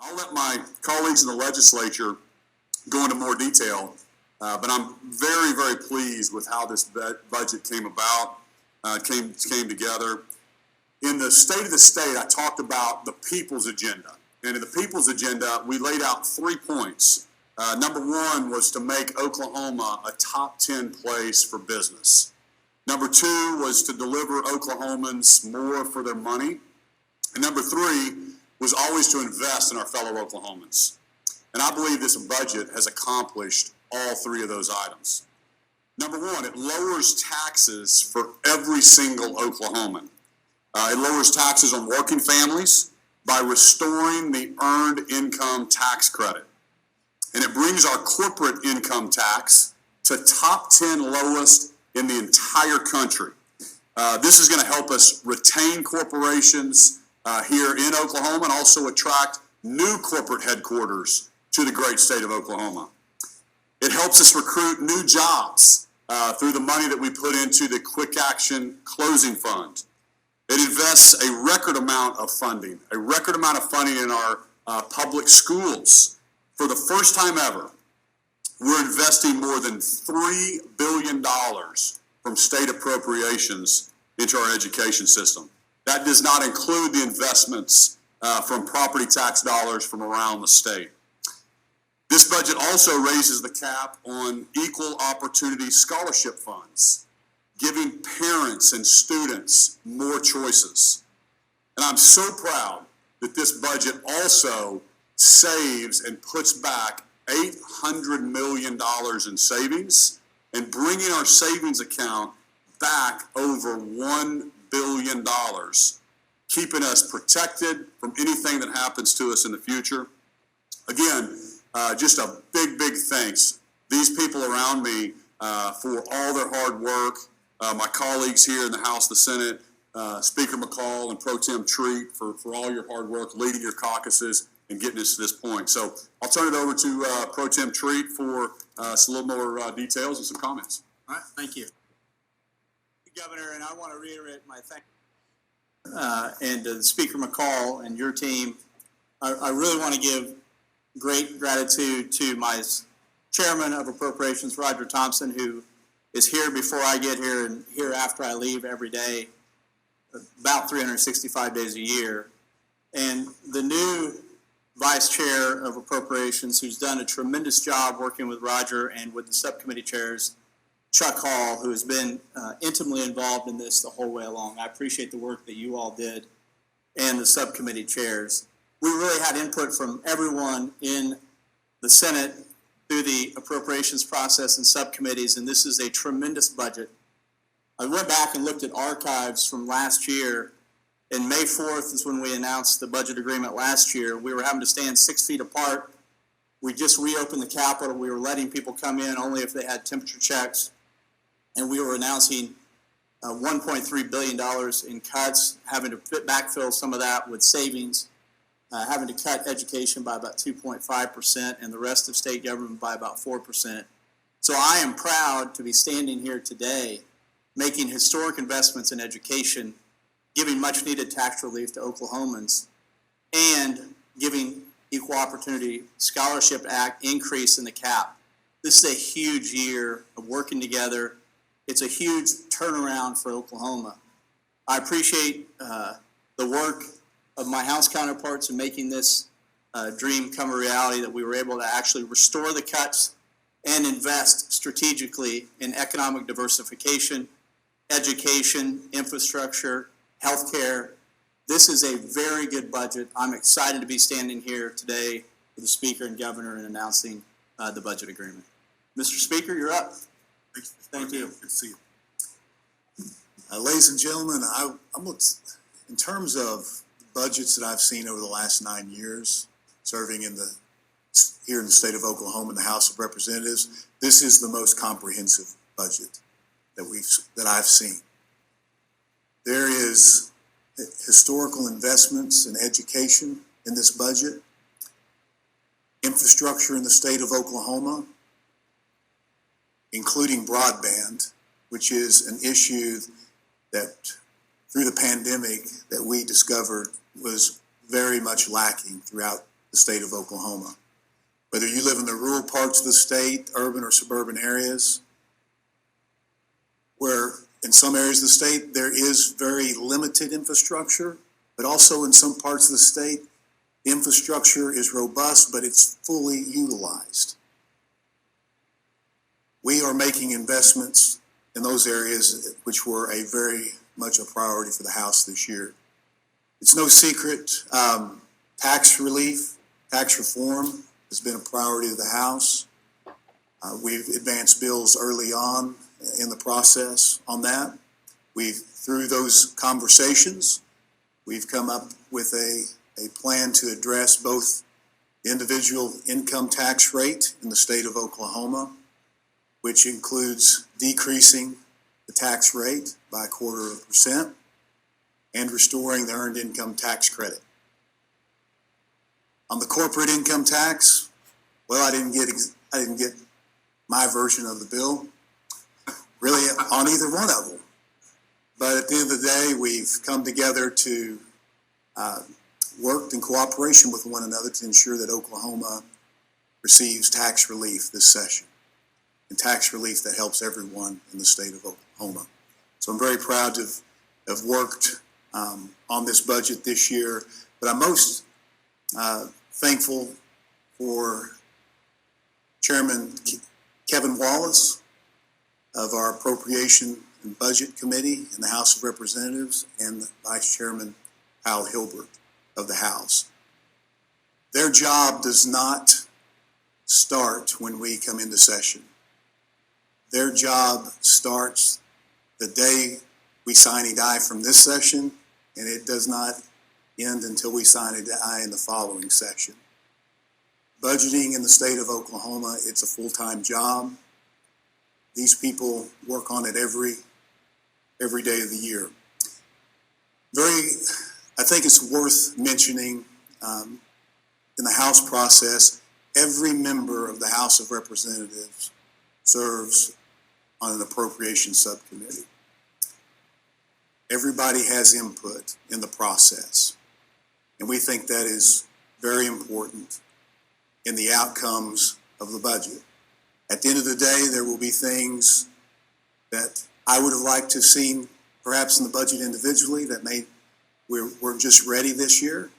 I'll let my colleagues in the legislature go into more detail, but I'm very, very pleased with how this budget came about, came together. In the State of the State, I talked about the people's agenda. And in the people's agenda, we laid out 3 points. Number one was to make Oklahoma a top 10 place for business. Number two was to deliver Oklahomans more for their money. And number three was always to invest in our fellow Oklahomans. And I believe this budget has accomplished all 3 of those items. Number one, it lowers taxes for every single Oklahoman. It lowers taxes on working families by restoring the earned income tax credit. And it brings our corporate income tax to top 10 lowest in the entire country. This is going to help us retain corporations here in Oklahoma and also attract new corporate headquarters to the great state of Oklahoma. It helps us recruit new jobs through the money that we put into the Quick Action Closing Fund. It invests a record amount of funding in our public schools. For the first time ever, we're investing more than $3 billion from state appropriations into our education system. That does not include the investments from property tax dollars from around the state. This budget also raises the cap on equal opportunity scholarship funds, giving parents and students more choices. And I'm so proud that this budget also saves and puts back $800 million in savings and bringing our savings account back over $1 billion, keeping us protected from anything that happens to us in the future. Again, just a big, big thanks. These people around me for all their hard work, my colleagues here in the House, the Senate, Speaker McCall and Pro Tem Treat for all your hard work leading your caucuses and getting us to this point. So I'll turn it over to Pro Tem Treat for a little more details and some comments. All right, thank you. Governor, and I want to reiterate my thanks and to Speaker McCall and your team. I really want to give great gratitude to my Chairman of Appropriations, Roger Thompson, who is here before I get here and here after I leave every day, about 365 days a year. And the new Vice Chair of Appropriations, who's done a tremendous job working with Roger and with the subcommittee chairs, Chuck Hall, who has been intimately involved in this the whole way along. I appreciate the work that you all did and the subcommittee chairs. We really had input from everyone in the Senate through the appropriations process and subcommittees, and this is a tremendous budget. I went back and looked at archives from last year, and May 4th is when we announced the budget agreement last year. We were having to stand 6 feet apart. We just reopened the Capitol. We were letting people come in only if they had temperature checks. And we were announcing $1.3 billion in cuts, having to backfill some of that with savings, having to cut education by about 2.5% and the rest of state government by about 4%. So I am proud to be standing here today making historic investments in education, giving much needed tax relief to Oklahomans, and giving Equal Opportunity Scholarship Act increase in the cap. This is a huge year of working together. It's a huge turnaround for Oklahoma. I appreciate the work of my House counterparts in making this dream come a reality, that we were able to actually restore the cuts and invest strategically in economic diversification, education, infrastructure, healthcare. This is a very good budget. I'm excited to be standing here today with the Speaker and Governor and announcing the budget agreement. Mr. Speaker, you're up. Thank you. Good to see you. Ladies and gentlemen, in terms of budgets that I've seen over the last 9 years, serving here in the state of Oklahoma in the House of Representatives, this is the most comprehensive budget that I've seen. There is historical investments in education in this budget, infrastructure in the state of Oklahoma, including broadband, which is an issue that through the pandemic that we discovered was very much lacking throughout the the state of Oklahoma. Whether you live in the rural parts of the state, urban or suburban areas, where in some areas of the state there is very limited infrastructure, but also in some parts of the state, the infrastructure is robust, but it's fully utilized. We are making investments in those areas which were a very much a priority for the House this year. It's no secret, tax relief, tax reform has been a priority of the House. We've advanced bills early on in the process on that. Through those conversations, we've come up with a plan to address both the individual income tax rate in the state of Oklahoma, which includes decreasing the tax rate by 0.25%, and restoring the earned income tax credit. On the corporate income tax, well, I didn't get my version of the bill, really on either one of them. But at the end of the day, we've come together to work in cooperation with one another to ensure that Oklahoma receives tax relief this session, and tax relief that helps everyone in the state of Oklahoma. So I'm very proud to have worked on this budget this year, but I'm most thankful for Chairman Kevin Wallace of our Appropriation and Budget Committee in the House of Representatives, and Vice Chairman Hal Hilbert of the House. Their job does not start when we come into session. Their job starts the day we sine die from this session, and it does not end until we sine die in the following session. Budgeting in the state of Oklahoma, it's a full-time job. These people work on it every day of the year. I think it's worth mentioning in the House process, every member of the House of Representatives serves on an appropriations subcommittee. Everybody has input in the process, and we think that is very important in the outcomes of the budget. At the end of the day, there will be things that I would have liked to have seen perhaps in the budget individually that we're just ready this year,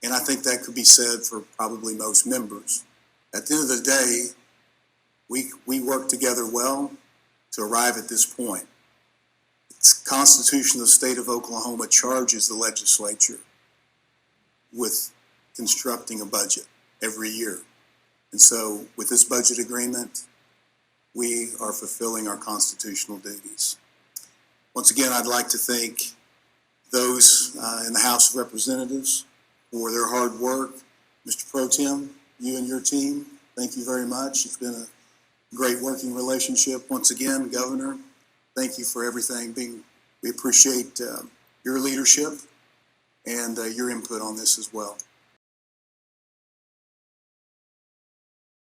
and I think that could be said for probably most members. At the end of the day, we work together well to arrive at this point. The Constitution of the state of Oklahoma charges the legislature with constructing a budget every year. And so with this budget agreement, we are fulfilling our constitutional duties. Once again, I'd like to thank those in the House of Representatives for their hard work. Mr. Pro Tem, you and your team, thank you very much. It's been a great working relationship. Once again, Governor, thank you for everything. We appreciate your leadership and your input on this as well.